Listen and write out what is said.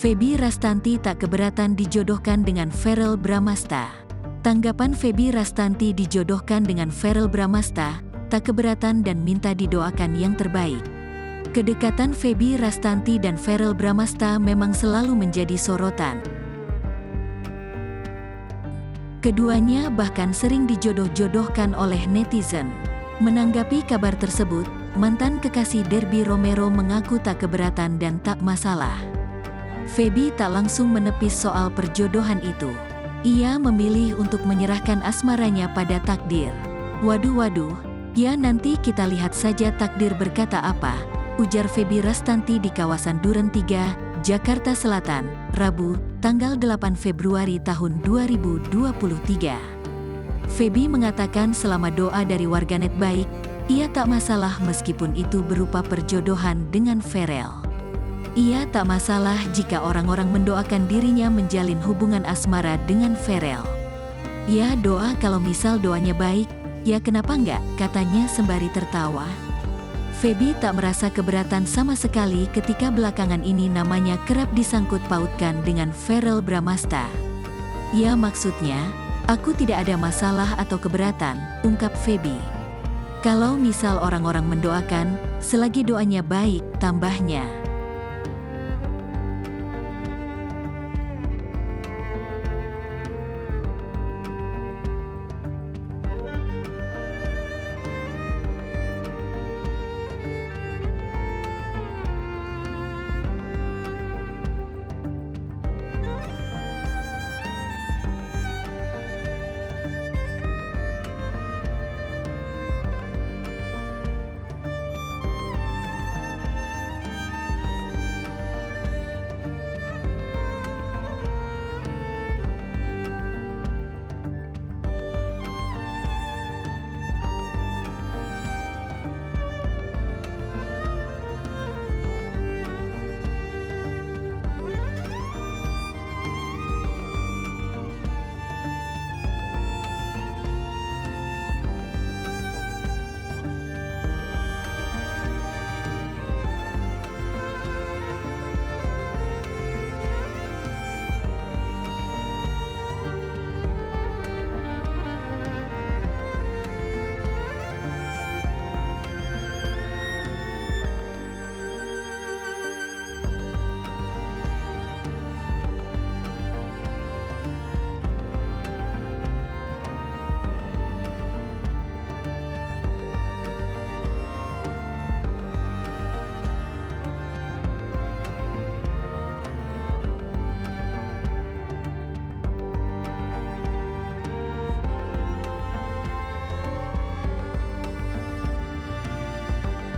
Feby Rastanti tak keberatan dijodohkan dengan Verrell Bramasta. Tanggapan Feby Rastanti dijodohkan dengan Verrell Bramasta, tak keberatan dan minta didoakan yang terbaik. Kedekatan Feby Rastanti dan Verrell Bramasta memang selalu menjadi sorotan. Keduanya bahkan sering dijodoh-jodohkan oleh netizen. Menanggapi kabar tersebut, mantan kekasih Derby Romero mengaku tak keberatan dan tak masalah. Feby tak langsung menepis soal perjodohan itu. Ia memilih untuk menyerahkan asmaranya pada takdir. Waduh, ya nanti kita lihat saja takdir berkata apa, ujar Feby Rastanti di kawasan Duren 3, Jakarta Selatan, Rabu, tanggal 8 Februari tahun 2023. Feby mengatakan selama doa dari warganet baik, ia tak masalah meskipun itu berupa perjodohan dengan Verrell. Ia tak masalah jika orang-orang mendoakan dirinya menjalin hubungan asmara dengan Verrell. Ya doa kalau misal doanya baik, ya kenapa enggak, katanya sembari tertawa. Feby tak merasa keberatan sama sekali ketika belakangan ini namanya kerap disangkut pautkan dengan Verrell Bramasta. Ya maksudnya, aku tidak ada masalah atau keberatan, ungkap Feby. Kalau misal orang-orang mendoakan, selagi doanya baik, tambahnya.